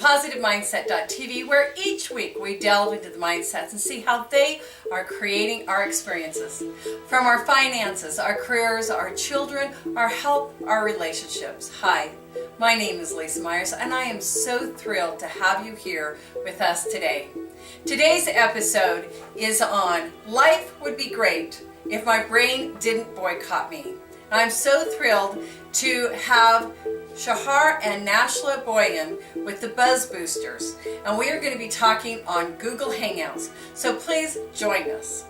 PositiveMindset.tv, where each week we delve into the mindsets and see how they are creating our experiences. From our finances, our careers, our children, our health, our relationships. Hi, my name is Lisa Myers, and I am so thrilled to have you here with us today. Today's episode is on Life Would Be Great If My Brain Didn't Boycott Me. And I'm so thrilled to have Shahar and Nashla Boyan with the Buzz Boosters, and we are going to be talking on Google Hangouts, so please join us.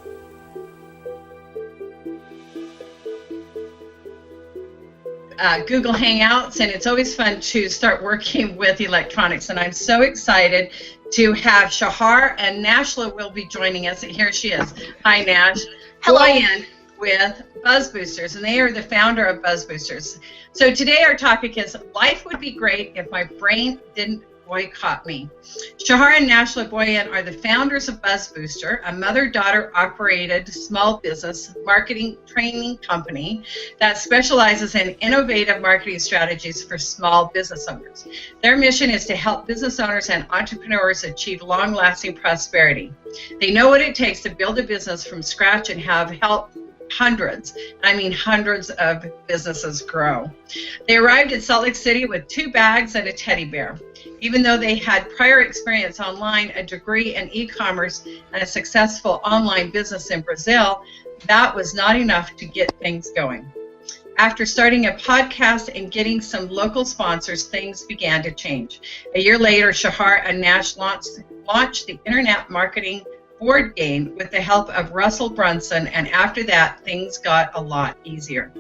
Google Hangouts, and it's always fun to start working with electronics, and I'm so excited to have Shahar and Nashla will be joining us. Here she is. Hi, Nash. Hello. Boyan with Buzz Boosters, and they are the founder of Buzz Boosters. So today our topic is Life Would Be Great If My Brain Didn't Boycott Me. Shahar and Nashla Boyan are the founders of Buzz Booster, a mother-daughter operated small business marketing training company that specializes in innovative marketing strategies for small business owners. Their mission is to help business owners and entrepreneurs achieve long-lasting prosperity. They know what it takes to build a business from scratch and have helped hundreds of businesses grow. They arrived in Salt Lake City with 2 bags and a teddy bear. Even though they had prior experience online, a degree in e-commerce, and a successful online business in Brazil, that was not enough to get things going. After starting a podcast and getting some local sponsors, things began to change. A year later, Shahar and Nash launched the Internet Marketing board game with the help of Russell Brunson, and after that things got a lot easier.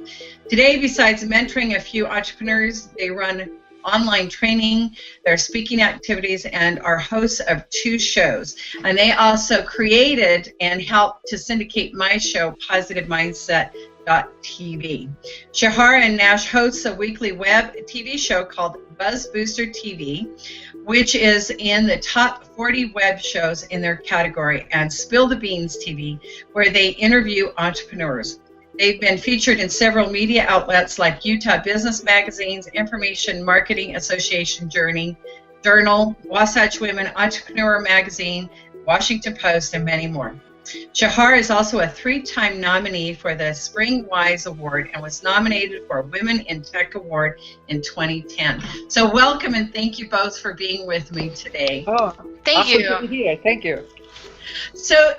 Today, besides mentoring a few entrepreneurs, they run online training, their speaking activities, and are hosts of 2 shows. And they also created and helped to syndicate my show, PositiveMindset.tv. Shahar and Nash hosts a weekly web TV show called Buzz Booster TV, which is in the top 40 web shows in their category, and Spill the Beans TV, where they interview entrepreneurs. They've been featured in several media outlets like Utah Business Magazine's Information Marketing Association Journal, Wasatch Women Entrepreneur Magazine, Washington Post, and many more. Shahar is also a 3-time nominee for the Spring Wise Award and was nominated for a Women in Tech Award in 2010. So welcome, and thank you both for being with me today. Oh, thank you. To be here. Thank you. So,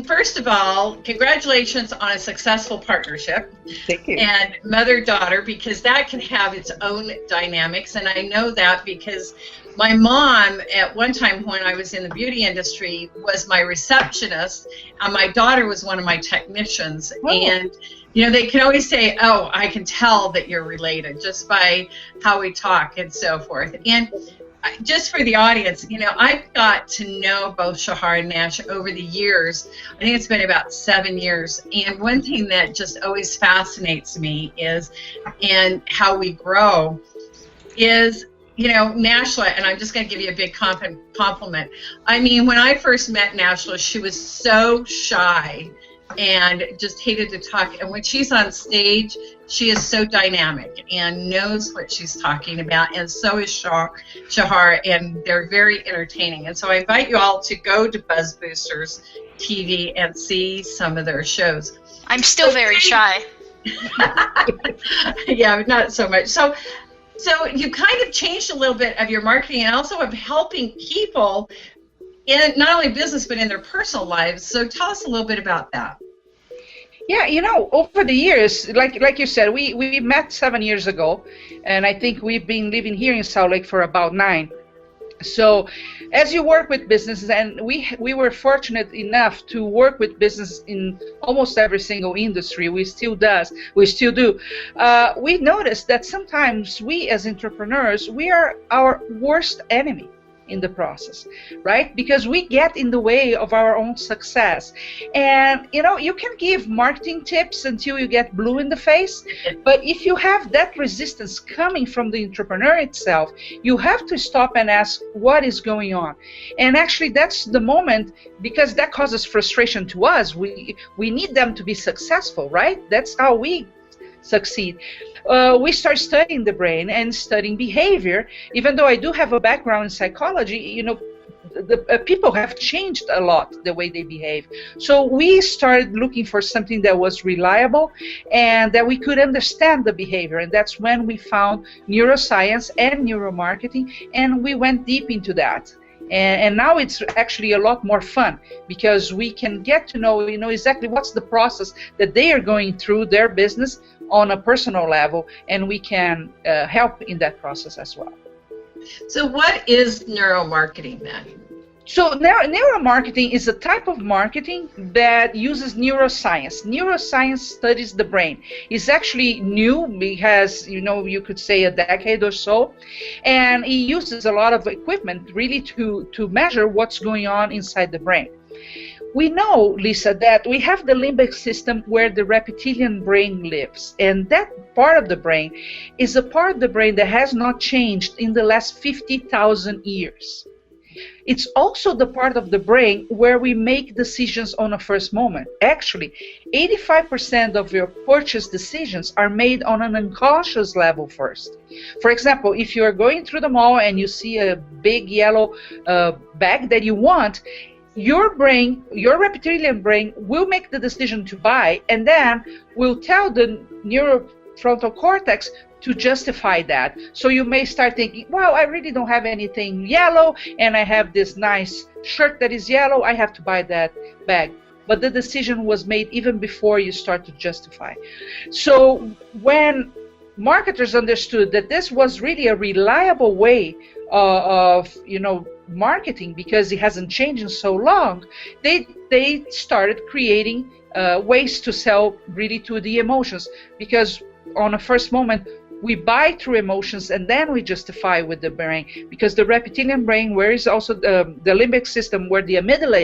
first of all, congratulations on a successful partnership. Thank you. And mother-daughter, because that can have its own dynamics, and I know that because my mom, at one time when I was in the beauty industry, was my receptionist, and my daughter was one of my technicians. Oh. And, they can always say, oh, I can tell that you're related just by how we talk and so forth. And just for the audience, I've got to know both Shahar and Nash over the years. I think it's been about 7 years. And one thing that just always fascinates me is, and how we grow, is Nashla, and I'm just going to give you a big compliment. When I first met Nashla, she was so shy and just hated to talk. And when she's on stage, she is so dynamic and knows what she's talking about, and so is Shahar, and they're very entertaining. And so I invite you all to go to Buzz Boosters TV and see some of their shows. I'm still very shy. Yeah, not so much. So you kind of changed a little bit of your marketing and also of helping people in not only business but in their personal lives. So tell us a little bit about that. Yeah, over the years, like you said, we met 7 years ago, and I think we've been living here in Salt Lake for about 9. So as you work with businesses, and we were fortunate enough to work with business in almost every single industry, we still do, we noticed that sometimes we as entrepreneurs, we are our worst enemy in the process, right? Because we get in the way of our own success. And you can give marketing tips until you get blue in the face, but if you have that resistance coming from the entrepreneur itself, you have to stop and ask what is going on. And actually that's the moment, because that causes frustration to us. We need them to be successful, right? That's how we succeed. We start studying the brain and studying behavior. Even though I do have a background in psychology, you know, the people have changed a lot the way they behave. So we started looking for something that was reliable and that we could understand the behavior, and that's when we found neuroscience and neuromarketing, and we went deep into that. And now it's actually a lot more fun because we can get to know, you know, exactly what's the process that they are going through their business on a personal level, and we can help in that process as well. So what is neuromarketing then? So neuromarketing is a type of marketing that uses neuroscience. Neuroscience studies the brain. It's actually new. It has, you know, you could say a decade or so, and it uses a lot of equipment really to measure what's going on inside the brain. We know, Lisa, that we have the limbic system where the reptilian brain lives, and that part of the brain is a part of the brain that has not changed in the last 50,000 years. It's also the part of the brain where we make decisions on a first moment. Actually, 85% of your purchase decisions are made on an unconscious level first. For example, if you are going through the mall and you see a big yellow bag that you want, your brain, your reptilian brain, will make the decision to buy, and then will tell the neurofrontal cortex to justify that. So you may start thinking, well, I really don't have anything yellow, and I have this nice shirt that is yellow, I have to buy that bag. But the decision was made even before you start to justify. So when marketers understood that this was really a reliable way of, you know, marketing, because it hasn't changed in so long, they started creating ways to sell really to the emotions, because on a first moment we buy through emotions and then we justify with the brain, because the reptilian brain, where is also the limbic system, where the amygdala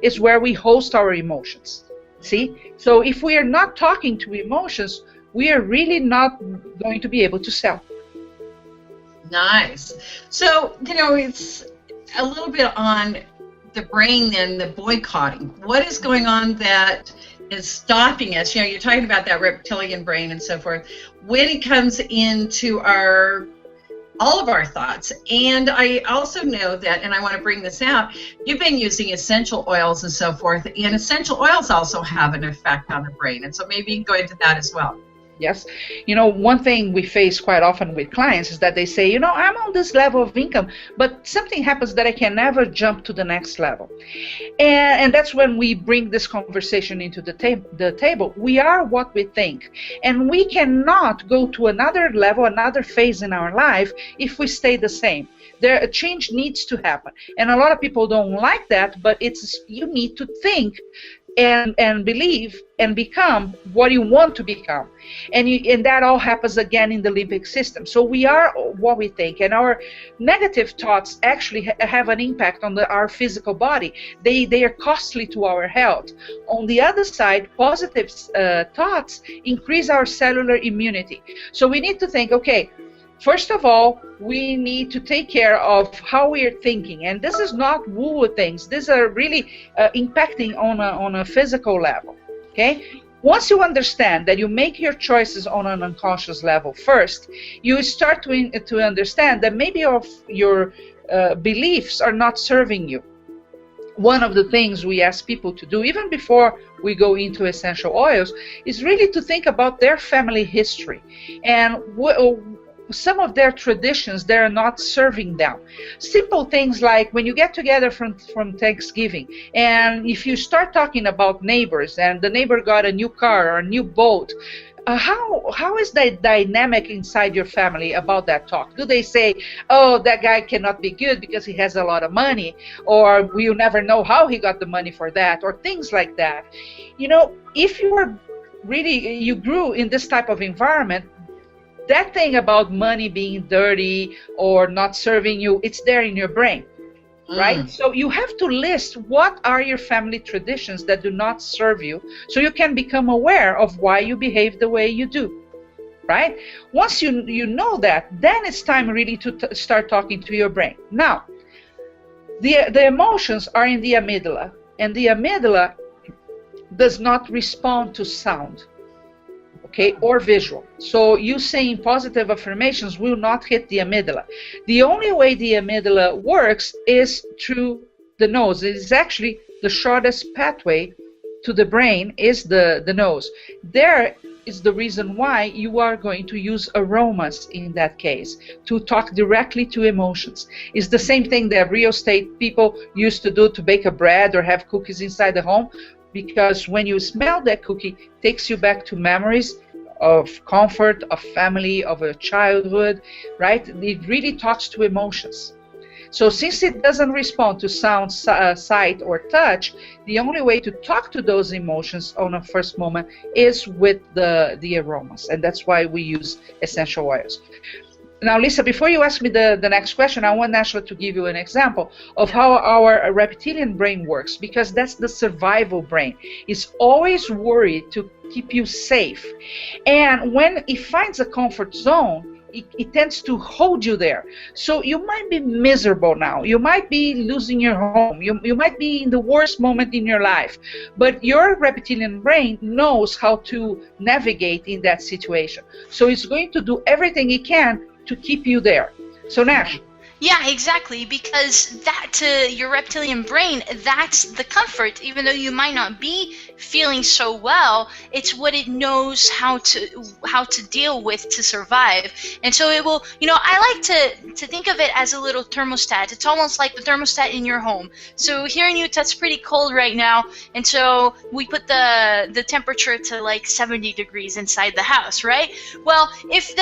is where we host our emotions. See? So if we are not talking to emotions, we are really not going to be able to sell. Nice. So, you know, it's a little bit on the brain and the boycotting. What is going on that is stopping us? You know, you're talking about that reptilian brain and so forth. When it comes into all of our thoughts. And I also know that, and I want to bring this out, you've been using essential oils and so forth, and essential oils also have an effect on the brain. And so maybe you can go into that as well. Yes. You know, one thing we face quite often with clients is that they say, you know, I'm on this level of income, but something happens that I can never jump to the next level. And that's when we bring this conversation into the table. We are what we think. And we cannot go to another level, another phase in our life if we stay the same. A change needs to happen. And a lot of people don't like that, but you need to think and believe and become what you want to become, and that all happens again in the limbic system. So we are what we think, and our negative thoughts actually have an impact on our physical body. They are costly to our health. On the other side, positive thoughts increase our cellular immunity. So we need to think, okay, first of all, we need to take care of how we are thinking, and this is not woo things. These are really impacting on a physical level. Okay. Once you understand that you make your choices on an unconscious level first, you start to understand that maybe your beliefs are not serving you. One of the things we ask people to do, even before we go into essential oils, is really to think about their family history and some of their traditions that are not serving them. Simple things like when you get together from Thanksgiving, and if you start talking about neighbors, and the neighbor got a new car or a new boat, how is that dynamic inside your family about that talk? Do they say, oh, that guy cannot be good because he has a lot of money, or we'll never know how he got the money for that, or things like that? You know, if you grew in this type of environment, that thing about money being dirty or not serving you, it's there in your brain, right? So you have to list what are your family traditions that do not serve you, so you can become aware of why you behave the way you do, right? Once you know that, then it's time really to start talking to your brain. Now, the emotions are in the amygdala, and the amygdala does not respond to sound. okay, or visual. So you saying positive affirmations will not hit the amygdala. The only way the amygdala works is through the nose. It is actually the shortest pathway to the brain is the nose. There is the reason why you are going to use aromas in that case, to talk directly to emotions. It's the same thing that real estate people used to do to bake a bread or have cookies inside the home, because when you smell that cookie, it takes you back to memories of comfort, of family, of a childhood, right? It really talks to emotions. So since it doesn't respond to sound, sight, or touch, the only way to talk to those emotions on a first moment is with the aromas. And that's why we use essential oils. Now, Lisa, before you ask me the next question, I want actually to give you an example of how our reptilian brain works, because that's the survival brain. It's always worried to keep you safe. And when it finds a comfort zone, it tends to hold you there. So you might be miserable now. You might be losing your home. You might be in the worst moment in your life. But your reptilian brain knows how to navigate in that situation. So it's going to do everything it can to keep you there. So Nash. Yeah, exactly, because that to your reptilian brain, that's the comfort. Even though you might not be feeling so well, it's what it knows how to deal with to survive. And so it will, I like to think of it as a little thermostat. It's almost like the thermostat in your home. So here in Utah, it's pretty cold right now, and so we put the temperature to like 70 degrees inside the house, right? Well, if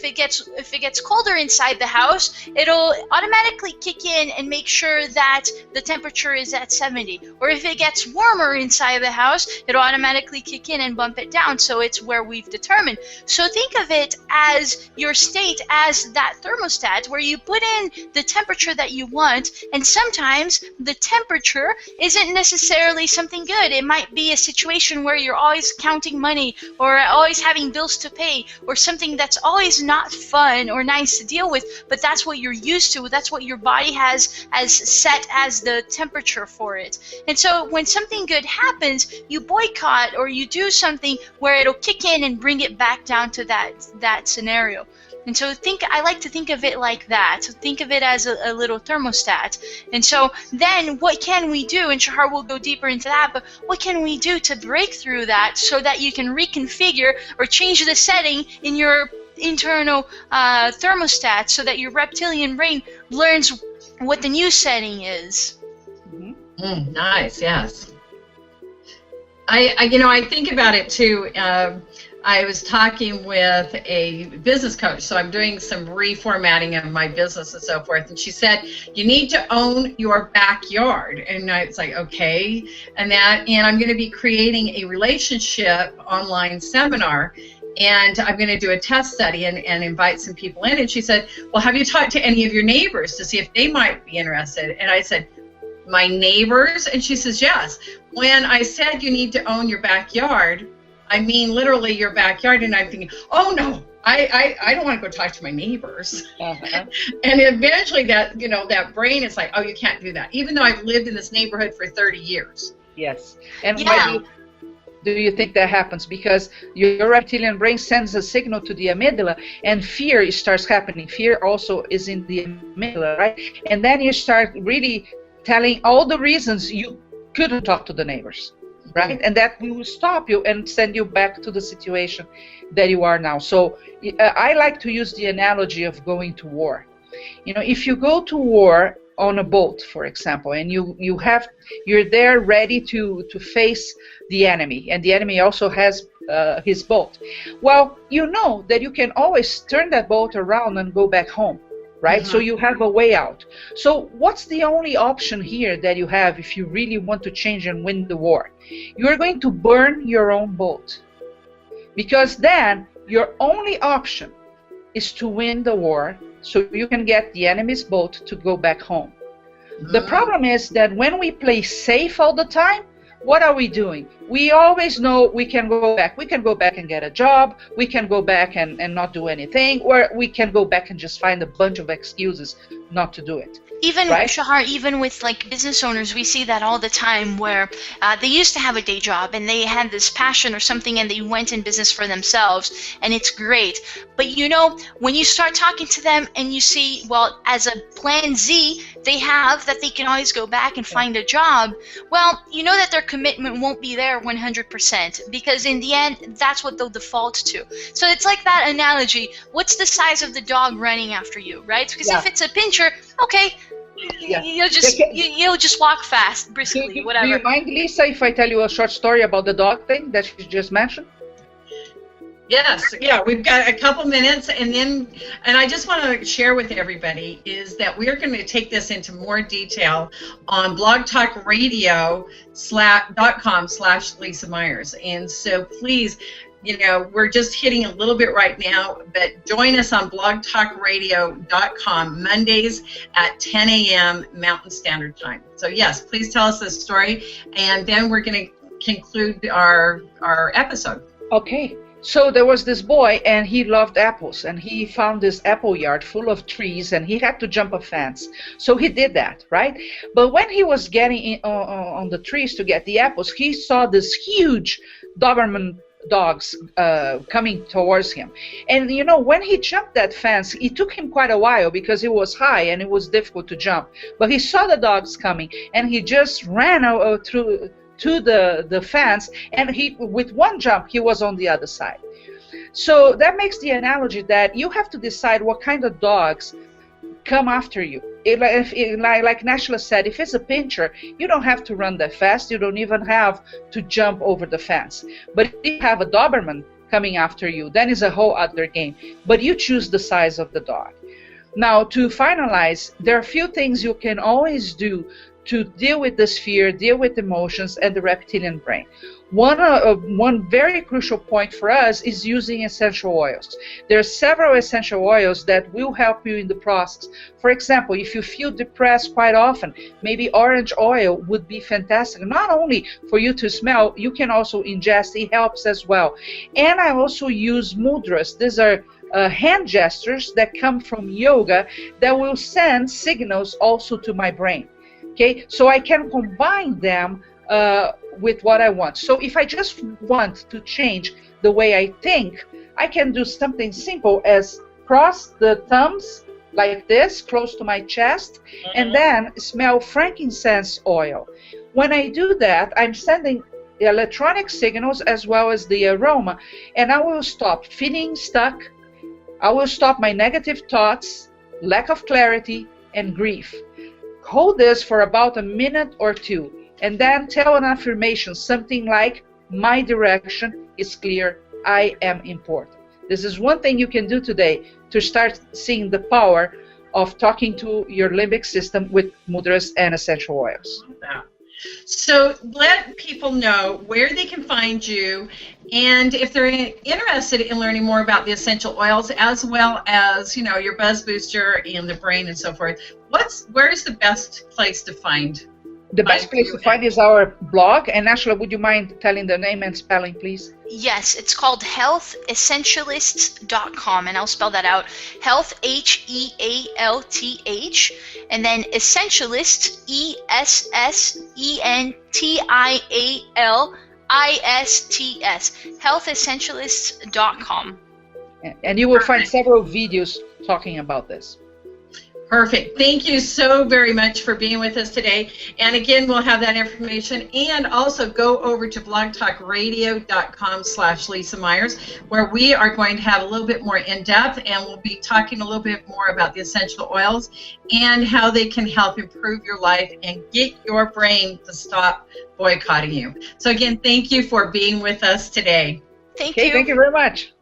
it gets colder inside the house, it'll automatically kick in and make sure that the temperature is at 70. Or if it gets warmer inside the house, it'll automatically kick in and bump it down, so it's where we've determined. So think of it as your state as that thermostat, where you put in the temperature that you want, and sometimes the temperature isn't necessarily something good. It might be a situation where you're always counting money, or always having bills to pay, or something that's always not fun or nice to deal with, but that's what you're used to. That's what your body has as set as the temperature for it. And so when something good happens, you boycott or you do something where it'll kick in and bring it back down to that scenario. And so I like to think of it like that. So think of it as a little thermostat. And so then what can we do? And Shahar will go deeper into that, but what can we do to break through that so that you can reconfigure or change the setting in your internal thermostat so that your reptilian brain learns what the new setting is? Nice, yes. I think about it too. I was talking with a business coach, so I'm doing some reformatting of my business and so forth, and she said, you need to own your backyard. And it's like, okay, and I'm going to be creating a relationship online seminar, and I'm going to do a test study and invite some people in. And she said, well, have you talked to any of your neighbors to see if they might be interested? And I said, my neighbors? And she says, yes. When I said you need to own your backyard, I mean literally your backyard. And I'm thinking, oh no, I don't want to go talk to my neighbors. And eventually that brain is like, oh, you can't do that, even though I've lived in this neighborhood for 30 years. Yes. And why do you think that happens? Because your reptilian brain sends a signal to the amygdala, and fear starts happening. Fear also is in the amygdala, right? And then you start really telling all the reasons you couldn't talk to the neighbors, right? And that will stop you and send you back to the situation that you are now. So I like to use the analogy of going to war. If you go to war on a boat, for example, and you're there ready to face the enemy, and the enemy also has his boat. Well, you know that you can always turn that boat around and go back home, right? So you have a way out. So what's the only option here that you have if you really want to change and win the war? You're going to burn your own boat, because then your only option is to win the war so you can get the enemy's boat to go back home. The problem is that when we play safe all the time, what are we doing? we always know we can go back. We can go back and get a job. We can go back and not do anything, or we can go back and just find a bunch of excuses not to do it. Even, right? Shahar, even with like business owners, we see that all the time where they used to have a day job and they had this passion or something and they went in business for themselves, and it's great. But you know, when you start talking to them and you see, well, as a plan Z, they have that they can always go back and find a job, well, you know that their commitment won't be there 100%, because in the end, that's what they'll default to. So it's like that analogy. What's the size of the dog running after you, right? Because if it's a pincher, okay, you'll just walk fast, briskly, whatever. Do you mind, Lisa, if I tell you a short story about the dog thing that you just mentioned? Yes, yeah, we've got a couple minutes, and I just want to share with everybody is that we're going to take this into more detail on blogtalkradio.com/Lisa Myers. And so please, you know, we're just hitting a little bit right now, but join us on blogtalkradio.com Mondays at 10 a.m. Mountain Standard Time. So yes, please tell us this story, and then we're going to conclude our episode. Okay. So there was this boy, and he loved apples, and he found this apple yard full of trees, and he had to jump a fence. So he did that, right? But when he was getting on the trees to get the apples, he saw this huge Doberman dogs coming towards him. And you know, when he jumped that fence, it took him quite a while because it was high and it was difficult to jump. But he saw the dogs coming, and he just ran through to the fence, and he, with one jump, he was on the other side. So that makes the analogy that you have to decide what kind of dogs come after you. Like Nashla said, if it's a pincher, you don't have to run that fast. You don't even have to jump over the fence. But if you have a Doberman coming after you, then it's a whole other game. But you choose the size of the dog. Now, to finalize, there are a few things you can always do to deal with this fear, deal with emotions, and the reptilian brain. One very crucial point for us is using essential oils. There are several essential oils that will help you in the process. For example, if you feel depressed quite often, maybe orange oil would be fantastic. Not only for you to smell, you can also ingest. It helps as well. And I also use mudras. These are hand gestures that come from yoga that will send signals also to my brain. Okay, so I can combine them with what I want. So if I just want to change the way I think, I can do something simple as cross the thumbs like this, close to my chest, and then smell frankincense oil. When I do that, I'm sending electronic signals as well as the aroma, and I will stop feeling stuck. I will stop my negative thoughts, lack of clarity, and grief. Hold this for about a minute or two, and then tell an affirmation, something like, my direction is clear, I am important. This is one thing you can do today to start seeing the power of talking to your limbic system with mudras and essential oils. So let people know where they can find you, and if they're interested in learning more about the essential oils, as well as, you know, your buzz booster and the brain and so forth. Where's the best place to find? The best place to find is our blog. And Ashla, would you mind telling the name and spelling, please? Yes, it's called healthessentialists.com, and I'll spell that out. Health, H-E-A-L-T-H, and then essentialist, E-S-S-E-N-T-I-A-L-I-S-T-S, healthessentialists.com. And you will find several videos talking about this. Perfect. Thank you so very much for being with us today. And again, we'll have that information. And also go over to blogtalkradio.com/Lisa Myers, where we are going to have a little bit more in-depth, and we'll be talking a little bit more about the essential oils and how they can help improve your life and get your brain to stop boycotting you. So again, thank you for being with us today. Thank you. Thank you very much.